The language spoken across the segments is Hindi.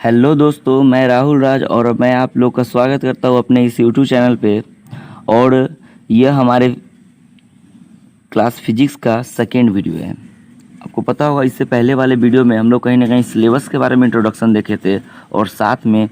हेलो दोस्तों, मैं राहुल राज और मैं आप लोग का स्वागत करता हूँ अपने इस यूट्यूब चैनल पे। और यह हमारे क्लास फिजिक्स का सेकेंड वीडियो है। आपको पता होगा इससे पहले वाले वीडियो में हम लोग कहीं ना कहीं सिलेबस के बारे में इंट्रोडक्शन देखे थे और साथ में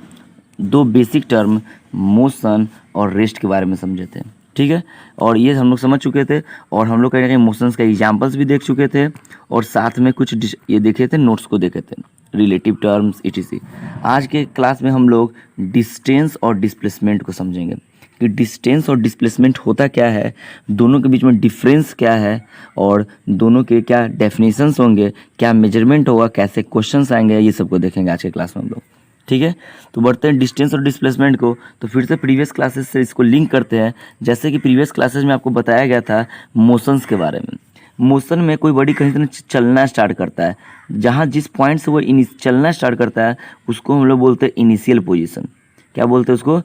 दो बेसिक टर्म मोशन और रेस्ट के बारे में समझे थे। ठीक है, और ये हम लोग समझ चुके थे और हम लोग कहीं ना कहीं मोशंस का एग्जाम्पल्स भी देख चुके थे और साथ में कुछ ये देखे थे, नोट्स को देखे थे, रिलेटिव टर्म्स etc। आज के क्लास में हम लोग डिस्टेंस और डिस्प्लेसमेंट को समझेंगे कि डिस्टेंस और डिस्प्लेसमेंट होता क्या है, दोनों के बीच में डिफरेंस क्या है और दोनों के क्या डेफिनेशंस होंगे, क्या मेजरमेंट होगा, कैसे क्वेश्चंस आएंगे, ये सब को देखेंगे आज के क्लास में हम लोग। ठीक है, तो बढ़ते हैं डिस्टेंस और डिस्प्लेसमेंट को। तो फिर से प्रीवियस क्लासेस से इसको लिंक करते हैं। जैसे कि प्रीवियस क्लासेस में आपको बताया गया था मोशंस के बारे में। मोशन में कोई बॉडी कहीं से चलना स्टार्ट करता है, जहाँ जिस पॉइंट से वो चलना स्टार्ट करता है उसको हम लोग बोलते हैं इनिशियल पोजीशन। क्या बोलते हैं उसको?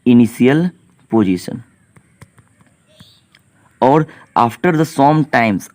Initial position. और after the sum times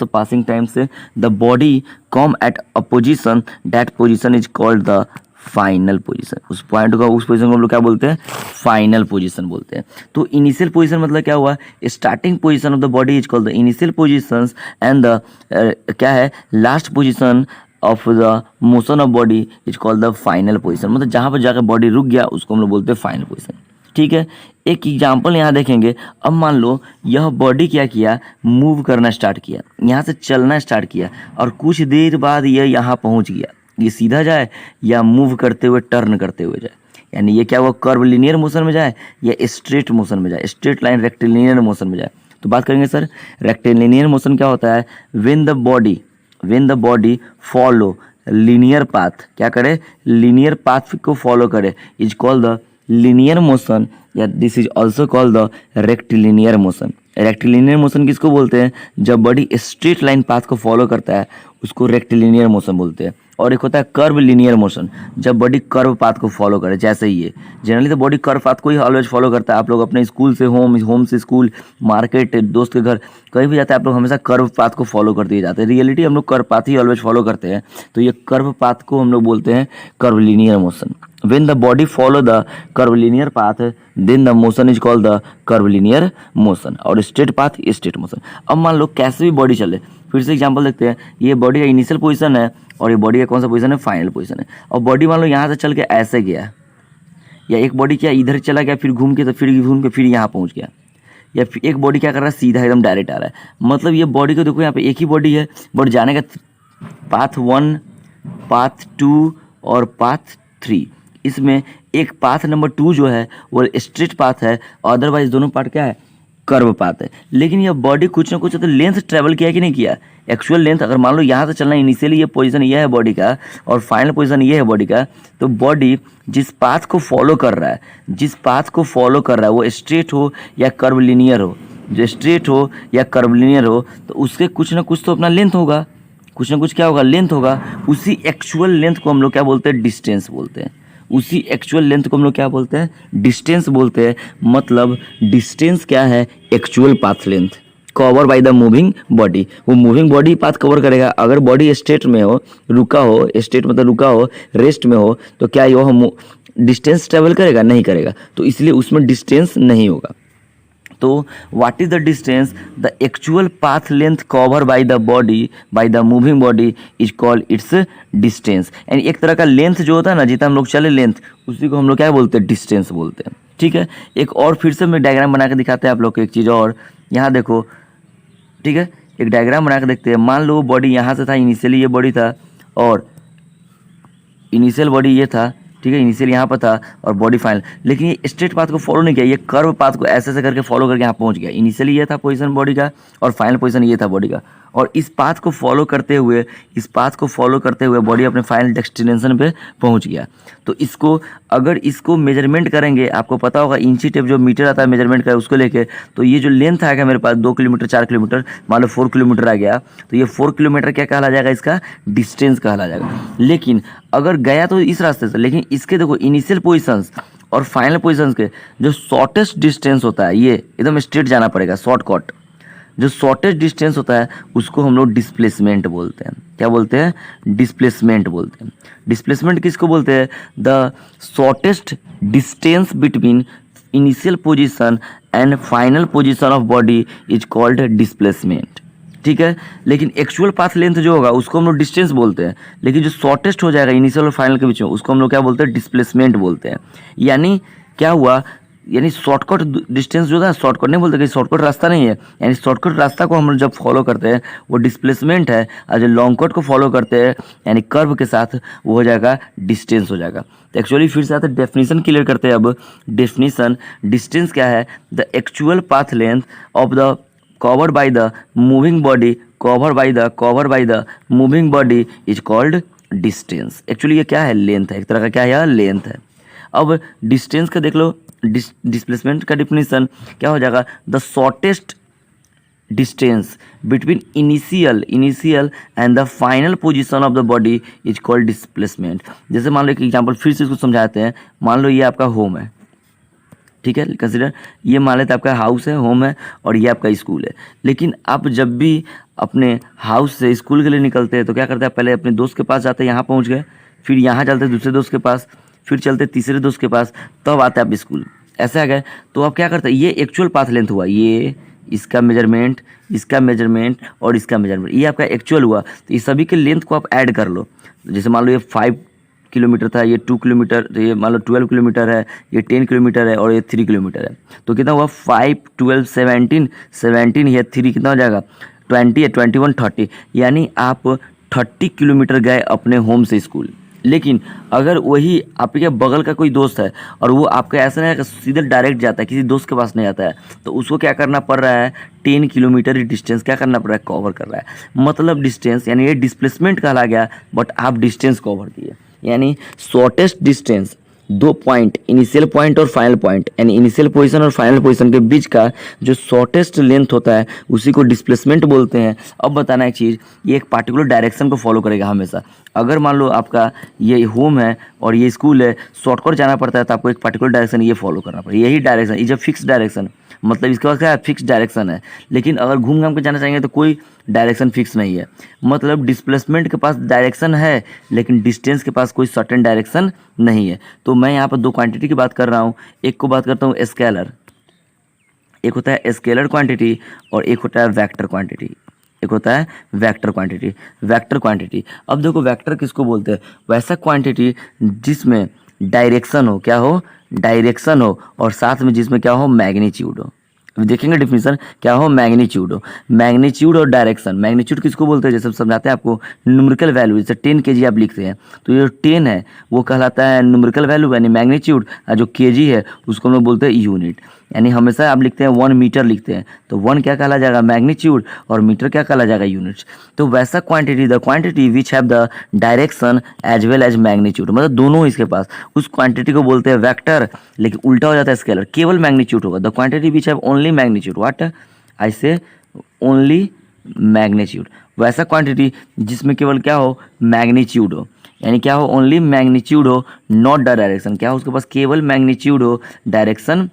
of passing time से the body come at a position, that position is called the final position. उस पॉइंट को, उस पोजीशन को हम लोग क्या बोलते हैं? फाइनल पोजीशन बोलते हैं। तो इनिशियल पोजीशन मतलब क्या हुआ? Starting position of the body is called the initial position and the क्या है, last position of the motion of body is called the final position. मतलब जहाँ पर जाकर बॉडी रुक गया उसको हम लोग बोलते हैं फाइनल पोजीशन। ठीक है, एक एग्जाम्पल यहाँ देखेंगे। अब मान लो यह बॉडी क्या किया, मूव करना स्टार्ट किया, यहाँ से चलना स्टार्ट किया और कुछ देर बाद यह यहाँ पहुँच गया। ये सीधा जाए या मूव करते हुए, टर्न करते हुए जाए, यानी ये क्या हुआ, कर्व लीनियर मोशन में जाए या स्ट्रेट मोशन में जाए, स्ट्रेट लाइन रेक्टिलिनियर मोशन में जाए। तो बात करेंगे सर, रेक्टिलिनियर मोशन क्या होता है? When the body follow linear path, क्या करे, लीनियर पाथ को फॉलो करे, is called the linear motion या this is also called the rectilinear motion. Rectilinear motion किसको बोलते हैं? जब बॉडी स्ट्रेट लाइन पाथ को फॉलो करता है उसको रेक्टिलिनियर मोशन बोलते हैं। और एक होता है कर्व लीनियर मोशन, जब बॉडी कर्व पाथ को फॉलो करे, जैसे ये जनरली तो बॉडी कर्व पाथ को ही ऑलवेज फॉलो करता है। आप लोग अपने स्कूल से होम, होम से स्कूल, मार्केट, दोस्त के घर, कहीं भी जाते हैं आप लोग हमेशा कर्व पाथ को फॉलो करते ही जाते हैं। रियलिटी हम लोग कर्व पाथ ही ऑलवेज फॉलो करते हैं। तो ये कर्व पाथ को हम लोग बोलते हैं curve linear motion. When the body follow the curvilinear path, then the motion is called the curvilinear motion और straight path straight motion। अब मान लो कैसे भी बॉडी चले, फिर से एग्जांपल देखते हैं। ये बॉडी का इनिशियल पोजीशन है और ये बॉडी का कौन सा पोजीशन है? फाइनल पोजीशन है। और बॉडी मान लो यहाँ से चल के ऐसे गया, या एक बॉडी क्या इधर चला गया, फिर घूम के, तो फिर घूम के फिर यहाँ पहुँच गया, या फिर एक बॉडी क्या कर रहा है, सीधा एकदम डायरेक्ट आ रहा है। मतलब ये बॉडी को देखो, यहाँ पे एक ही बॉडी है बट जाने का पाथ 1, पाथ 2 और पाथ 3। इसमें एक पाथ नंबर 2 जो है वो स्ट्रेट पाथ है, अदरवाइज दोनों पार्ट क्या है, कर्व पाथ है। लेकिन यह बॉडी कुछ ना कुछ तो लेंथ ट्रेवल किया कि नहीं किया, एक्चुअल लेंथ। अगर मान लो यहाँ से चलना, इनिशियली ये पोजीशन ये है बॉडी का और फाइनल पोजीशन ये है बॉडी का, तो बॉडी जिस पाथ को फॉलो कर रहा है, वो स्ट्रेट हो या कर्व लीनियर हो, जो स्ट्रेट हो या कर्व लीनियर हो, तो उसके कुछ ना कुछ तो अपना लेंथ होगा, कुछ ना कुछ क्या होगा, लेंथ होगा। उसी एक्चुअल लेंथ को हम लोग क्या बोलते हैं? डिस्टेंस बोलते हैं। उसी एक्चुअल लेंथ को हम लोग क्या बोलते हैं? डिस्टेंस बोलते हैं। मतलब डिस्टेंस क्या है? Actual path length cover by the moving body. वो मूविंग बॉडी पाथ कवर करेगा। अगर बॉडी स्टेट में हो, रुका हो, स्टेट मतलब रुका हो, रेस्ट में हो, तो क्या वो डिस्टेंस ट्रेवल करेगा? नहीं करेगा। तो इसलिए उसमें डिस्टेंस नहीं होगा। तो what is the distance? The actual path length cover by the body, by the moving body is called its distance. यानी एक तरह का लेंथ जो होता है ना, जितना हम लोग चले लेंथ, उसी को हम लोग क्या बोलते हैं? डिस्टेंस बोलते हैं। ठीक है, एक और फिर से मैं डायग्राम बना के दिखाते हैं आप लोग को एक चीज़ और। यहाँ देखो, ठीक है, एक डायग्राम बना के देखते हैं। मान लो बॉडी यहाँ से था, इनिशियली ये बॉडी था और इनिशियल बॉडी ये था, ठीक है, इनिशियल यहाँ पर था और बॉडी फाइनल। लेकिन ये स्ट्रेट पाथ को फॉलो नहीं किया, ये कर्व पाथ को ऐसे ऐसे करके फॉलो करके यहाँ पहुँच गया। इनिशियली ये था पोजीशन बॉडी का और फाइनल पोजीशन ये था बॉडी का, और इस पाथ को फॉलो करते हुए बॉडी अपने फाइनल डेस्टिनेशन पे पहुँच गया। तो इसको, अगर इसको मेजरमेंट करेंगे, आपको पता होगा इंची टेप जो मीटर आता है मेजरमेंट का, उसको लेके, तो ये जो लेंथ आएगा मेरे पास 2 किलोमीटर, 4 किलोमीटर, मान लो 4 किलोमीटर आ गया, तो ये 4 किलोमीटर क्या कहला जाएगा? इसका डिस्टेंस कहला जाएगा। लेकिन अगर गया तो इस रास्ते से, लेकिन इसके देखो इनिशियल पोजीशंस और फाइनल पोजीशंस के जो शॉर्टेस्ट डिस्टेंस होता है, ये एकदम स्ट्रेट जाना पड़ेगा, शॉर्टकट। जो शॉर्टेस्ट डिस्टेंस होता है उसको हम लोग डिस्प्लेसमेंट बोलते हैं। क्या बोलते हैं? डिस्प्लेसमेंट बोलते हैं। डिस्प्लेसमेंट किसको बोलते हैं? The shortest distance between initial position and final position of body is called displacement. ठीक है, लेकिन एक्चुअल पाथ लेंथ जो होगा उसको हम लोग डिस्टेंस बोलते हैं, लेकिन जो शॉर्टेस्ट हो जाएगा इनिशियल और फाइनल के बीच में उसको हम लोग क्या बोलते हैं? डिस्प्लेसमेंट बोलते हैं। यानी क्या हुआ, यानी शॉर्टकट डिस्टेंस जो था, शॉर्टकट नहीं बोलते कि शॉर्टकट रास्ता नहीं है, यानी शॉर्टकट रास्ता को हम लोग जब फॉलो करते हैं वो डिस्प्लेसमेंट है, और जो लॉन्ग कट को फॉलो करते हैं यानी कर्व के साथ वो हो जाएगा डिस्टेंस हो जाएगा। तो एक्चुअली फिर से आते डेफिनेशन क्लियर करते हैं। अब डेफिनेशन, डिस्टेंस क्या है? The actual path length of the covered by the moving body, covered by the moving body is called distance। Actually ये क्या है? लेंथ है, एक तरह का क्या है? लेंथ है। अब डिस्टेंस का देख लो, डिस्प्लेसमेंट का डिफिनेशन क्या हो जाएगा? The shortest distance between initial and the final position of the body is called displacement. जैसे मान लो एक एग्जांपल फिर से इसको समझाते हैं। मान लो ये आपका होम है, ठीक है, कंसिडर ये मान लेते आपका हाउस है, होम है, और ये आपका स्कूल है। लेकिन आप जब भी अपने हाउस से स्कूल के लिए निकलते हैं तो क्या करते हैं? पहले अपने दोस्त के पास जाते हैं, यहाँ पहुँच गए, फिर यहाँ चलते हैं दूसरे दोस्त के पास, फिर चलते तीसरे दोस्त के पास, तब आते हैं आप स्कूल। ऐसे आ गए तो आप क्या करते हैं? ये एक्चुअल पाथ लेंथ हुआ, ये इसका मेजरमेंट, इसका मेजरमेंट और इसका मेजरमेंट, ये आपका एक्चुअल हुआ। तो इस सभी के लेंथ को आप ऐड कर लो। जैसे मान लो ये 5 किलोमीटर था, ये 2 किलोमीटर, तो ये मान लो 12 किलोमीटर है, ये 10 किलोमीटर है और ये 3 किलोमीटर है। तो कितना हुआ? 5, 12, 17 ये 3 कितना हो जाएगा? 20 है, 21, 30, यानी आप 30 किलोमीटर गए अपने होम से स्कूल। लेकिन अगर वही आपके बगल का कोई दोस्त है और वो आपका ऐसा नहीं है कि सीधे डायरेक्ट जाता है, किसी दोस्त के पास नहीं आता है, तो उसको क्या करना पड़ रहा है? 10 किलोमीटर डिस्टेंस क्या करना पड़ रहा है? कवर कर रहा है। मतलब डिस्टेंस, यानी ये डिस्प्लेसमेंट कहला गया, बट आप डिस्टेंस कवर किए। यानी shortest distance, 2 point, initial point और फाइनल पॉइंट, यानी इनिशियल पोजीशन और फाइनल पोजीशन के बीच का जो शॉर्टेस्ट लेंथ होता है उसी को डिस्प्लेसमेंट बोलते हैं। अब बताना एक चीज़, ये एक पार्टिकुलर डायरेक्शन को फॉलो करेगा हमेशा। अगर मान लो आपका ये होम है और ये स्कूल है, शॉर्टकट जाना पड़ता है तो आपको एक पार्टिकुलर डायरेक्शन ये फॉलो करना पड़ेगा। यही direction is a fix direction, मतलब इसके पास क्या है? फिक्स डायरेक्शन है। लेकिन अगर घूम घाम के जाना चाहेंगे तो कोई डायरेक्शन फिक्स नहीं है। मतलब डिस्प्लेसमेंट के पास डायरेक्शन है लेकिन डिस्टेंस के पास कोई सर्टेन डायरेक्शन नहीं है। तो मैं यहाँ पर 2 क्वांटिटी की बात कर रहा हूँ। एक को बात करता हूँ स्केलर, एक होता है स्केलर क्वांटिटी और एक होता है वेक्टर क्वांटिटी। एक होता है वेक्टर क्वांटिटी। वेक्टर क्वांटिटी, अब देखो वेक्टर किसको बोलते हैं? वैसा क्वांटिटी जिसमें डायरेक्शन हो, क्या हो? डायरेक्शन हो, और साथ में जिसमें क्या हो? मैग्नीट्यूड हो। देखेंगे डिफिनीशन, क्या हो? मैग्नीट्यूड हो। मैग्नीट्यूड और डायरेक्शन, मैग्नीट्यूड किसको बोलते हैं? जैसे समझाते हैं आपको, न्यूमेरिकल वैल्यू, जैसे 10 kg आप लिखते हैं तो ये 10 है वो कहलाता है न्यूमेरिकल वैल्यू यानी मैग्नीट्यूड, और जो kg है उसको हम लोग बोलते हैं यूनिट। यानी हमेशा आप लिखते हैं 1 मीटर लिखते हैं तो 1 क्या कहला जाएगा? मैग्नीट्यूड, और मीटर क्या कहला जाएगा? यूनिट्स। तो वैसा quantity, the quantity which have the direction as well as magnitude, मतलब दोनों इसके पास, उस क्वांटिटी को बोलते हैं वेक्टर। लेकिन उल्टा हो जाता है स्केलर, केवल मैग्नीट्यूड होगा। The quantity which have only magnitude, what I say? Only magnitude. वैसा क्वांटिटी जिसमें केवल क्या हो? मैग्नीट्यूड हो, यानी क्या हो? ओनली मैग्नीट्यूड हो, नॉट द डायरेक्शन। क्या हो? उसके पास केवल मैग्नीट्यूड हो, डायरेक्शन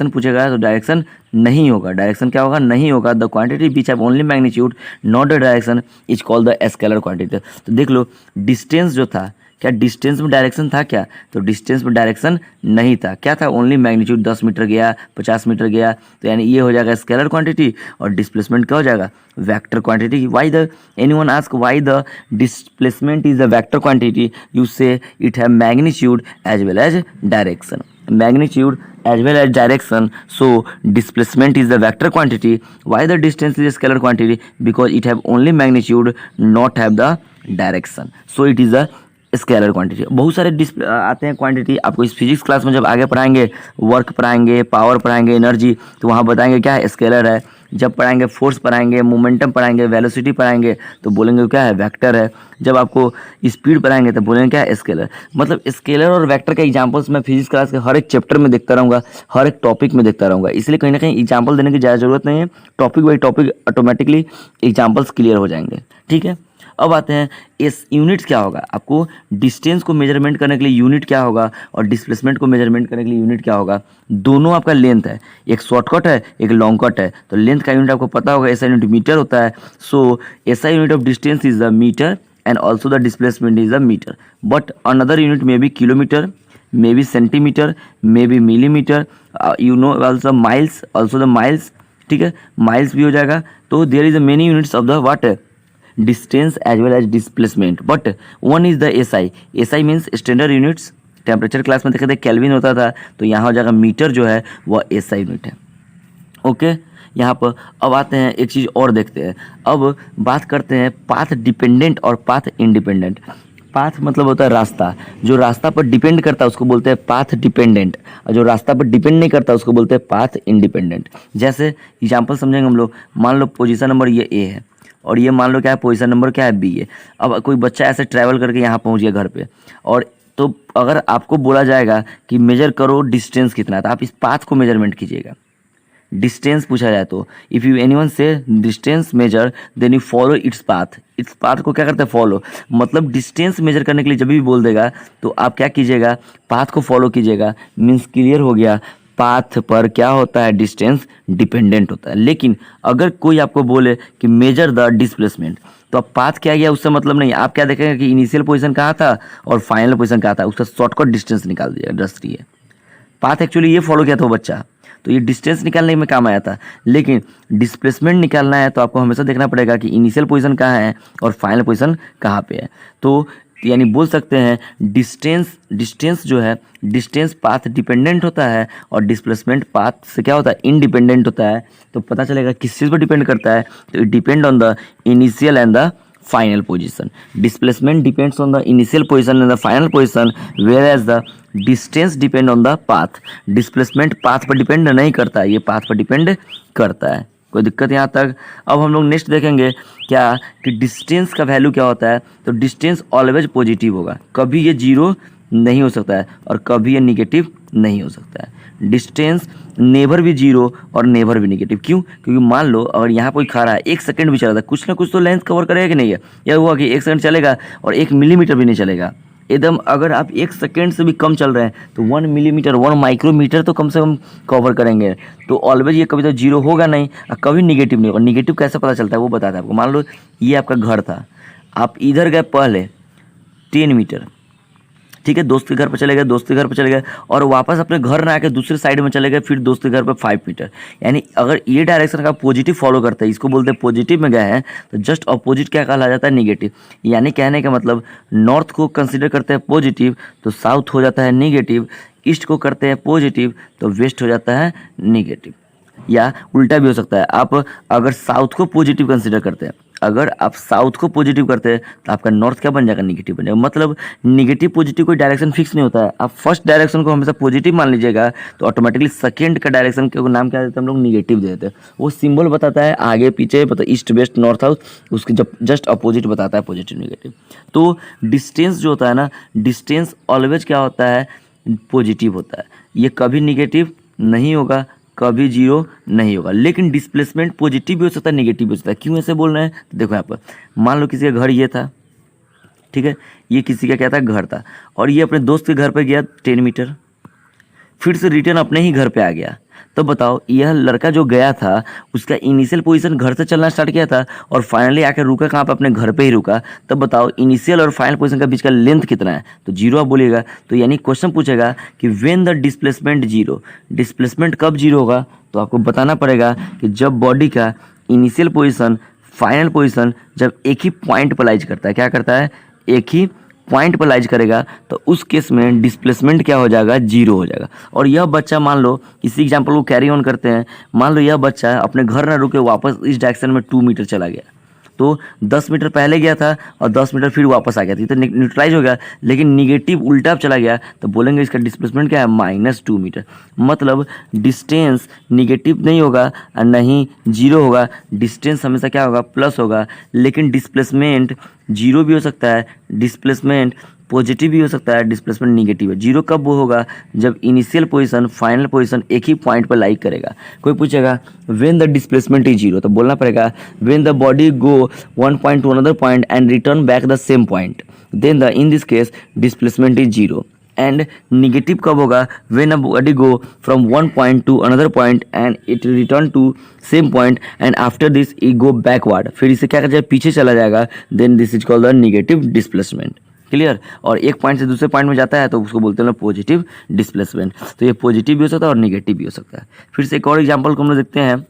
पूछेगा तो डायरेक्शन नहीं होगा। डायरेक्शन क्या होगा? नहीं होगा। The quantity which have only magnitude not the direction is called the scalar quantity. तो देख लो डिस्टेंस जो था, क्या डिस्टेंस में डायरेक्शन था क्या? तो डिस्टेंस में डायरेक्शन नहीं था। क्या था? Only magnitude. 10 मीटर गया, 50 मीटर गया, तो यानी ये हो जाएगा स्केलर क्वांटिटी, और डिस्प्लेसमेंट क्या हो जाएगा? Vector quantity. Why the, anyone ask why the displacement is the vector quantity? You say it have magnitude as well as direction. Magnitude as well as direction, so displacement is the vector quantity. Why the distance is a scalar quantity? Because it have only magnitude, not have the direction, so it is a scalar quantity. बहुत सारे आते हैं क्वांटिटी, आपको इस फिजिक्स क्लास में जब आगे पढ़ाएंगे, वर्क पढ़ाएंगे, पावर पढ़ाएंगे, एनर्जी, तो वहाँ बताएंगे क्या है? स्केलर है। जब पढ़ाएंगे फोर्स पढ़ाएंगे, मोमेंटम पढ़ाएंगे, वेलोसिटी पढ़ाएंगे तो बोलेंगे क्या है? वेक्टर है। जब आपको स्पीड पढ़ाएंगे तो बोलेंगे क्या है? स्केलर। मतलब स्केलर और वेक्टर के एग्जांपल्स मैं फिजिक्स क्लास के हर एक चैप्टर में देखता रहूँगा, हर एक टॉपिक में देखता रहूँगा, इसलिए कहीं ना कहीं एग्जाम्पल देने की ज़्यादा जरूरत नहीं है। Topic by topic automatically examples clear हो जाएंगे। ठीक है। अब आते हैं इस यूनिट्स क्या होगा, आपको डिस्टेंस को मेजरमेंट करने के लिए यूनिट क्या होगा और डिस्प्लेसमेंट को मेजरमेंट करने के लिए यूनिट क्या होगा। दोनों आपका लेंथ है, एक शॉर्टकट है एक लॉन्ग कट है, तो लेंथ का यूनिट आपको पता होगा, ऐसा यूनिट मीटर होता है। सो ऐसा unit of distance is the metre and also the displacement is a meter, but another unit may be kilometer, maybe centimeter, maybe millimeter, you know also miles, also the miles, ठीक है, miles भी हो जाएगा। तो there is a many units of the what distance as well as displacement, but one is the SI। SI means standard units। Temperature class में देखते थे केल्विन होता था, तो यहाँ हो जाएगा मीटर जो है वह SI यूनिट है। ओके यहाँ पर अब आते हैं एक चीज़ और देखते हैं, अब बात करते हैं पाथ डिपेंडेंट और पाथ इंडिपेंडेंट। पाथ मतलब होता है रास्ता, जो रास्ता पर डिपेंड करता है उसको बोलते हैं पाथ डिपेंडेंट, और जो रास्ता पर डिपेंड नहीं करता उसको बोलते हैं पाथ इंडिपेंडेंट। जैसे एग्जांपल समझेंगे हम लोग, मान लो पोजीशन नंबर ये ए है और ये मान लो क्या है पोजीशन नंबर क्या है बी है। अब कोई बच्चा ऐसे ट्रैवल करके यहाँ पहुँच गया घर पे, और तो अगर आपको बोला जाएगा कि मेजर करो डिस्टेंस कितना है, तो आप इस पाथ को मेजरमेंट कीजिएगा। डिस्टेंस पूछा जाए तो इफ़ यू एनीवन से distance measure then you follow its path. Its path को क्या करते हैं फॉलो, मतलब डिस्टेंस मेजर करने के लिए जब भी बोल देगा तो आप क्या कीजिएगा पाथ को फॉलो कीजिएगा। मीन्स क्लियर हो गया, पाथ पर क्या होता है डिस्टेंस डिपेंडेंट होता है। लेकिन अगर कोई आपको बोले कि मेजर द डिस्प्लेसमेंट, तो अब पाथ क्या गया उससे मतलब नहीं, आप क्या देखेंगे कि इनिशियल पोजीशन कहाँ था और फाइनल पोजीशन कहाँ था, उसका शॉर्टकट डिस्टेंस निकाल दिया दृष्टि है। पाथ एक्चुअली ये फॉलो किया था वो बच्चा, तो ये डिस्टेंस निकालने में काम आया था। लेकिन डिस्प्लेसमेंट निकालना है तो आपको हमेशा देखना पड़ेगा कि इनिशियल पोजीशन कहाँ है और फाइनल पोजीशन कहाँ पे है। तो यानी बोल सकते हैं डिस्टेंस जो है डिस्टेंस पाथ डिपेंडेंट होता है और डिस्प्लेसमेंट पाथ से क्या होता है इंडिपेंडेंट होता है। तो पता चलेगा किस चीज़ पर डिपेंड करता है, तो it depend on the initial and the final position। displacement depends on the initial position and the final position, whereas the distance depend on the path। displacement path पर डिपेंड नहीं करता है, ये path पर डिपेंड करता है। कोई दिक्कत यहाँ तक। अब हम लोग नेक्स्ट देखेंगे क्या कि डिस्टेंस का वैल्यू क्या होता है, तो डिस्टेंस ऑलवेज पॉजिटिव होगा, कभी ये जीरो नहीं हो सकता है और कभी ये निगेटिव नहीं हो सकता है। डिस्टेंस नेवर भी जीरो और नेवर भी नेगेटिव। क्यों? क्योंकि मान लो अगर यहाँ कोई खा रहा है 1 सेकंड भी चला था, कुछ ना कुछ तो लेंथ कवर करेगा कि नहीं है। यह हुआ कि 1 सेकंड चलेगा और 1 मिलीमीटर भी नहीं चलेगा एकदम। अगर आप 1 सेकंड से भी कम चल रहे हैं तो 1 मिलीमीटर 1 माइक्रोमीटर तो कम से कम कवर करेंगे। तो ऑलवेज ये कभी तो जीरो होगा नहीं और कभी निगेटिव नहीं होगा। निगेटिव कैसे पता चलता है वो बताता है आपको। मान लो ये आपका घर था, आप इधर गए पहले 10 मीटर, ठीक है, दोस्त के घर पर चले गए, दोस्त के घर पर चले गए और वापस अपने घर ना आके दूसरे साइड में चले गए, फिर दोस्त के घर पर 5 मीटर। यानी अगर ये डायरेक्शन का पॉजिटिव फॉलो करता है, इसको बोलते हैं पॉजिटिव में गए हैं, तो जस्ट अपोजिट क्या कहा जाता है निगेटिव। यानी कहने का मतलब नॉर्थ को कंसिडर करते हैं पॉजिटिव तो साउथ हो जाता है निगेटिव, ईस्ट को करते हैं पॉजिटिव तो वेस्ट हो जाता है निगेटिव। या उल्टा भी हो सकता है, आप अगर साउथ को पॉजिटिव कंसिडर करते हैं, अगर आप साउथ को पॉजिटिव करते हैं तो आपका नॉर्थ क्या बन जाएगा निगेटिव बनेगा। मतलब निगेटिव पॉजिटिव कोई डायरेक्शन फिक्स नहीं होता है। आप फर्स्ट डायरेक्शन को हमेशा पॉजिटिव मान लीजिएगा तो ऑटोमेटिकली सेकंड का डायरेक्शन के नाम क्या देते हैं हम लोग निगेटिव दे देते हैं। वो सिंबल बताता है आगे पीछे, मतलब ईस्ट वेस्ट नॉर्थ साउथ, उसके जब जस्ट अपोजिट बताता है पॉजिटिव निगेटिव। तो डिस्टेंस जो होता है ना, डिस्टेंस ऑलवेज क्या होता है पॉजिटिव होता है, ये कभी निगेटिव नहीं होगा कभी जीरो नहीं होगा। लेकिन डिस्प्लेसमेंट पॉजिटिव भी हो सकता है नेगेटिव भी हो सकता है। क्यों ऐसे बोल रहे हैं तो देखो यहाँ पर मान लो किसी का घर ये था, ठीक है, ये किसी का क्या था घर था और ये अपने दोस्त के घर पे गया 10 मीटर, फिर से रिटर्न अपने ही घर पे आ गया। तो बताओ यह लड़का जो गया था उसका इनिशियल पोजीशन घर से चलना स्टार्ट किया था और फाइनली आकर रुका कहाँ पे अपने घर पे ही रुका। तब बताओ इनिशियल और फाइनल पोजीशन का बीच का लेंथ कितना है, तो जीरो आप बोलिएगा। तो यानी क्वेश्चन पूछेगा कि when the displacement zero, displacement कब जीरो होगा, तो आपको बताना पड़ेगा कि जब बॉडी का इनिशियल पोजीशन फाइनल पोजीशन जब एक ही पॉइंट पर लाइज करता है, क्या करता है एक ही पॉइंट पर लाइज करेगा, तो उस केस में डिस्प्लेसमेंट क्या हो जाएगा जीरो हो जाएगा। और यह बच्चा मान लो इसी एग्जांपल को कैरी ऑन करते हैं, मान लो यह बच्चा अपने घर ना रुके वापस इस डायरेक्शन में 2 मीटर चला गया, तो 10 मीटर पहले गया था और 10 मीटर फिर वापस आ गया था, तो न्यूट्रलाइज हो गया। लेकिन निगेटिव उल्टा चला गया तो बोलेंगे इसका डिस्प्लेसमेंट क्या है -2 मीटर। मतलब डिस्टेंस निगेटिव नहीं होगा और नहीं जीरो होगा, डिस्टेंस हमेशा क्या होगा प्लस होगा। लेकिन डिस्प्लेसमेंट जीरो भी हो सकता है, डिस्प्लेसमेंट पॉजिटिव भी हो सकता है, डिस्प्लेसमेंट निगेटिव है। जीरो कब वो होगा, जब इनिशियल पोजीशन फाइनल पोजीशन एक ही पॉइंट पर लाइक करेगा। कोई पूछेगा when the displacement is zero, तो बोलना पड़ेगा when the body go one point to another point and return back the same point, then the in this case displacement is zero. And negative कब होगा, when a body go from one point to another point and it return to same point and after this it go backward, फिर इसे क्या कर जाए, पीछे चला जाएगा, then this is called the negative displacement. Clear. और एक पॉइंट से दूसरे पॉइंट में जाता है तो उसको बोलते हैं पॉजिटिव डिस्प्लेसमेंट। तो ये पॉजिटिव भी हो सकता है और निगेटिव भी हो सकता है। फिर से एक और एग्जांपल को हम लोग देखते हैं।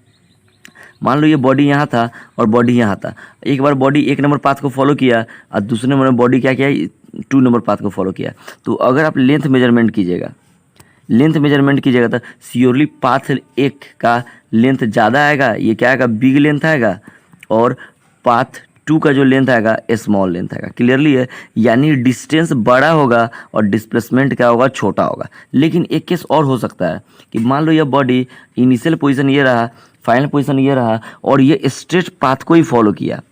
मान लो ये बॉडी यहाँ था और बॉडी यहाँ था। एक बार बॉडी एक नंबर पाथ को फॉलो किया और दूसरे नंबर में बॉडी क्या किया, 2 नंबर पाथ को फॉलो किया। तो अगर आप लेंथ मेजरमेंट कीजिएगा तो श्योरली पाथ एक का लेंथ ज़्यादा आएगा, ये क्या आएगा, बिग लेंथ आएगा, और पाथ 2 का जो लेंथ आएगा स्मॉल लेंथ आएगा। क्लियरली है, यानी डिस्टेंस बड़ा होगा और डिस्प्लेसमेंट क्या होगा, छोटा होगा। लेकिन एक केस और हो सकता है कि मान लो यह बॉडी इनिशियल पोजीशन ये रहा, फाइनल पोजीशन ये रहा, और ये स्ट्रेट पाथ को ही फॉलो किया,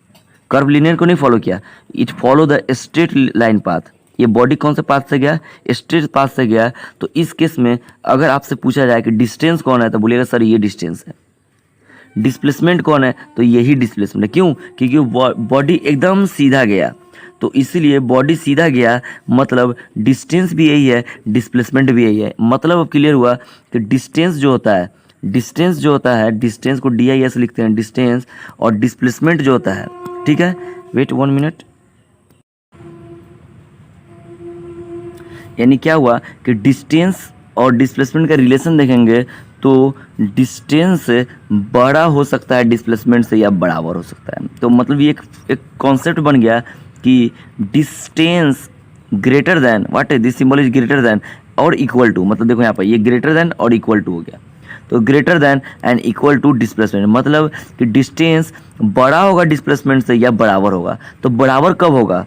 कर्व लिनियर को नहीं फॉलो किया, it follow the straight line path. ये बॉडी कौन से पाथ से गया, स्ट्रेट पाथ से गया। तो इस केस में अगर आपसे पूछा जाए कि डिस्टेंस कौन है, तो बोलिएगा सर ये डिस्टेंस है। डिस्प्लेसमेंट कौन है, तो यही डिस्प्लेसमेंट है। क्यों, क्योंकि बॉडी एकदम सीधा गया, तो इसीलिए बॉडी सीधा गया, मतलब डिस्टेंस भी यही है, डिस्प्लेसमेंट भी यही है। मतलब अब क्लियर हुआ कि डिस्टेंस जो होता है, डिस्टेंस को DIS लिखते हैं, डिस्टेंस, और डिस्प्लेसमेंट जो होता है, ठीक है, वेट 1 मिनट। यानी क्या हुआ कि डिस्टेंस और डिस्प्लेसमेंट का रिलेशन देखेंगे तो डिस्टेंस बड़ा हो सकता है डिस्प्लेसमेंट से या बराबर हो सकता है। तो मतलब ये एक कॉन्सेप्ट बन गया कि डिस्टेंस ग्रेटर देन, व्हाट है this symbol is greater than और इक्वल टू, मतलब देखो यहाँ पर ये ग्रेटर देन और इक्वल टू हो गया। तो greater than and equal to displacement, मतलब कि डिस्टेंस बड़ा होगा डिस्प्लेसमेंट से या बराबर होगा। तो बराबर कब होगा,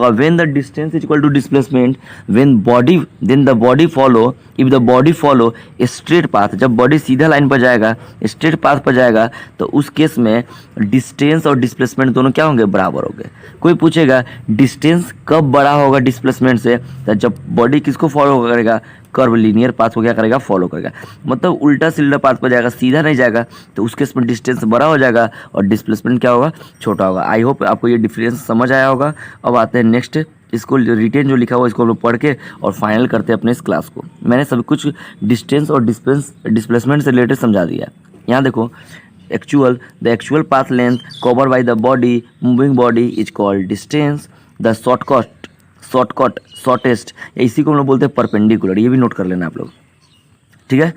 when the distance is equal to displacement, then the body follow, if the body follow straight path, जब बॉडी सीधा लाइन पर जाएगा, स्ट्रेट पाथ पर जाएगा, तो उस केस में डिस्टेंस और डिस्प्लेसमेंट दोनों क्या होंगे, बराबर होंगे। कोई पूछेगा डिस्टेंस कब बड़ा होगा डिस्प्लेसमेंट से, तो जब बॉडी किसको फॉलो करेगा, कर्व लीनियर पाथ को क्या करेगा, फॉलो करेगा। मतलब उल्टा सीधा पाथ पर जाएगा, सीधा नहीं जाएगा, तो उस केस में डिस्टेंस बड़ा हो जाएगा और डिस्प्लेसमेंट क्या होगा, छोटा होगा। आई होप आपको ये डिफरेंस समझ आया होगा। अब आते हैं नेक्स्ट, इसको रिटेन जो लिखा हुआ इसको हम लोग पढ़ के और फाइनल करते हैं अपने इस क्लास को। मैंने सब कुछ डिस्टेंस और डिस्प्लेसमेंट से रिलेटेड समझा दिया। यहाँ देखो, the actual path length cover by the body, moving body is called distance. The shortest, इसी को हम लोग बोलते हैं परपेंडिकुलर। ये भी नोट कर लेना आप लोग, ठीक है।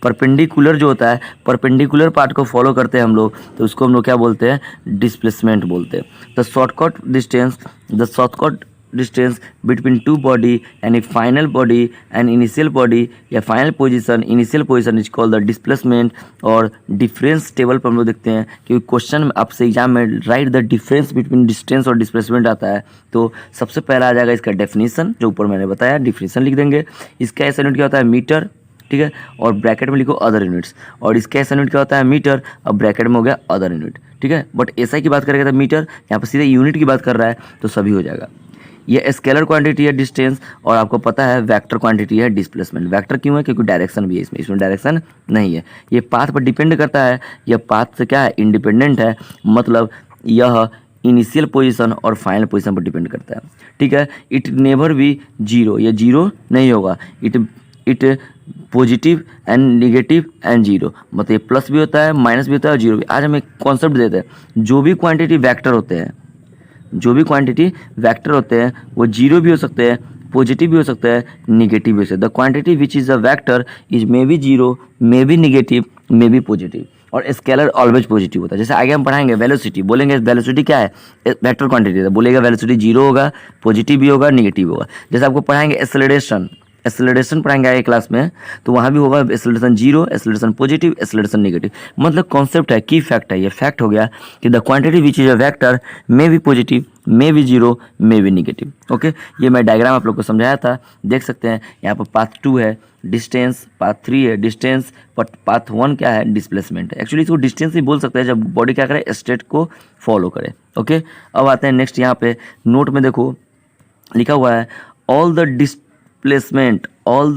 परपेंडिकुलर जो होता है, परपेंडिकुलर पार्ट को फॉलो करते हैं हम लोग, तो उसको हम लोग क्या बोलते हैं, डिस्प्लेसमेंट बोलते हैं। The shortcut distance between two body and a final body and initial body या final position, initial position is called the displacement. और डिफरेंस टेबल पर हम लोग देखते हैं, क्योंकि क्वेश्चन आपसे एग्जाम में right the difference between distance और डिस्प्लेसमेंट आता है। तो सबसे पहला आ जाएगा इसका डेफिनेशन, जो ऊपर मैंने बताया, डिफिनेशन लिख देंगे। इसका ऐसा यूनिट क्या होता है, मीटर, ठीक है, और ब्रैकेट में लिखो अदर यूनिट्स। और इसका ऐसा यूनिट क्या होता है, मीटर, अब ब्रैकेट में हो गया अदर यूनिट, ठीक है। बट एसआई की बात करेगा तो मीटर, यहाँ पर सीधे यूनिट की बात कर रहा है तो सभी हो जाएगा। ये स्केलर क्वांटिटी है डिस्टेंस, और आपको पता है वेक्टर क्वांटिटी है डिस्प्लेसमेंट। वेक्टर क्यों है, क्योंकि डायरेक्शन भी है इसमें डायरेक्शन नहीं है। ये पाथ पर डिपेंड करता है, यह पाथ से क्या है, इंडिपेंडेंट है, मतलब यह इनिशियल पोजीशन और फाइनल पोजीशन पर डिपेंड करता है, ठीक है। इट नेवर भी जीरो, ये जीरो नहीं होगा। It positive and negative and zero, मतलब ये प्लस भी होता है, माइनस भी होता है और जीरो भी। आज हम एक कॉन्सेप्ट देते हैं, जो भी क्वांटिटी वेक्टर होते हैं वो जीरो भी हो सकते हैं, पॉजिटिव भी हो सकता है, निगेटिव भी हो सकता है। The quantity which is a vector is may be zero, may be negative, may be positive. और स्केलर ऑलवेज पॉजिटिव होता है। जैसे आगे हम पढ़ाएंगे वेलोसिटी, बोलेंगे वेलोसिटी क्या है, वेक्टर क्वांटिटी है, बोलेगा वेलोसिटी जीरो होगा, पॉजिटिव भी होगा, निगेटिव होगा। जैसे आपको पढ़ाएंगे एक्सेलरेशन, एक्सेलरेशन पढ़ाएंगे आगे क्लास में, तो वहाँ भी होगा acceleration zero, acceleration positive, acceleration negative. मतलब कॉन्सेप्ट है, की फैक्ट है, ये फैक्ट हो गया कि the quantity which is a vector may be positive, may be zero, may be negative. Okay, ये मैं डायग्राम आप लोग को समझाया था, देख सकते हैं। यहाँ पर पाथ 2 है डिस्टेंस, पाथ 3 है डिस्टेंस, बट पाथ 1 क्या है, डिस्प्लेसमेंट है। एक्चुअली इसको डिस्टेंस ही बोल सकते हैं जब बॉडी क्या करे, स्टेट को फॉलो करे। ओके, अब आते हैं नेक्स्ट, यहाँ पे नोट में देखो लिखा हुआ है all the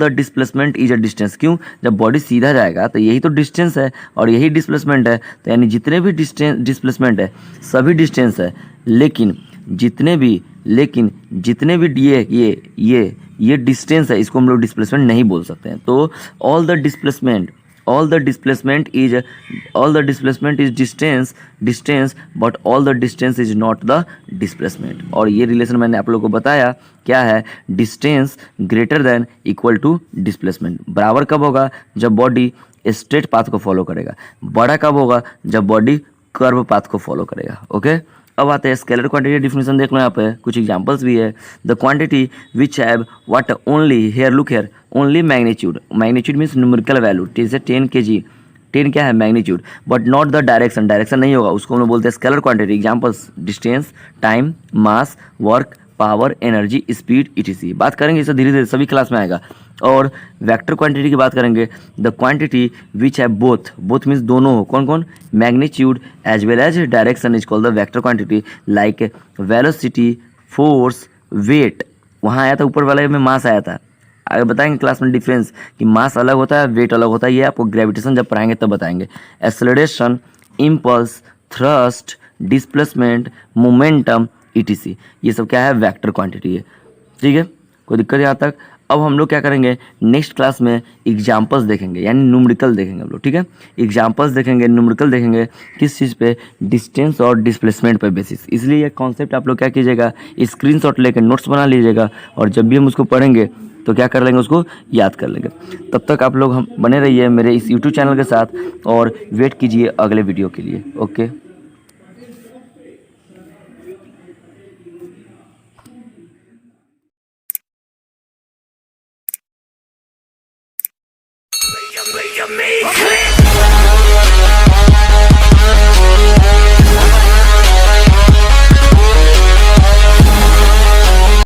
displacement is a distance. क्यों, जब बॉडी सीधा जाएगा तो यही तो डिस्टेंस है और यही डिस्प्लेसमेंट है, तो यानी जितने भी डिस्प्लेसमेंट है सभी डिस्टेंस है, लेकिन जितने भी ये डिस्टेंस है, इसको हम लोग डिस्प्लेसमेंट नहीं बोल सकते हैं। तो all the displacement is distance but all the distance is not the displacement. और ये रिलेशन मैंने आप लोगों को बताया क्या है, distance greater than equal to displacement. बराबर कब होगा, जब बॉडी स्ट्रेट पाथ को फॉलो करेगा। बड़ा कब होगा, जब बॉडी कर्व पाथ को फॉलो करेगा। ओके, अब आते हैं स्केलर क्वांटिटी डिफिनेशन, देख लो यहाँ पे कुछ एग्जांपल्स भी है। The quantity which have what only, here look here, only magnitude means numerical value, जैसे 10 kg, 10 क्या है magnitude, but not the direction नहीं होगा, उसको हम लोग बोलते हैं scalar quantity. Examples distance, time, mass, work, power, energy, speed, etc। बात करेंगे इसे धीरे धीरे, सभी क्लास में आएगा। और वेक्टर क्वांटिटी की बात करेंगे, द क्वांटिटी विच है बोथ मीन्स दोनों हो, कौन कौन, magnitude as well as direction is called the vector quantity. Like velocity, force, weight, वहाँ आया था ऊपर वाले में मास आया था, आगे बताएंगे क्लास में डिफरेंस कि मास अलग होता है, वेट अलग होता है, ये आपको ग्रेविटेशन जब पढ़ाएंगे तब बताएंगे। Acceleration, impulse, thrust, displacement, momentum, etc। ये सब क्या है, वेक्टर क्वांटिटी है। ठीक है, कोई दिक्कत यहाँ तक। अब हम लोग क्या करेंगे, नेक्स्ट क्लास में एग्जाम्पल्स देखेंगे, यानी न्यूमेरिकल देखेंगे हम लोग। ठीक है, एग्जाम्पल्स देखेंगे, न्यूमेरिकल देखेंगे, किस चीज़ पे, डिस्टेंस और डिस्प्लेसमेंट पे बेसिस। इसलिए ये कॉन्सेप्ट आप लोग क्या कीजिएगा, स्क्रीनशॉट लेकर नोट्स बना लीजिएगा, और जब भी हम उसको पढ़ेंगे तो क्या कर लेंगे, उसको याद कर लेंगे। तब तक आप लोग हम बने रहिए मेरे इस यूट्यूब चैनल के साथ और वेट कीजिए अगले वीडियो के लिए। ओके।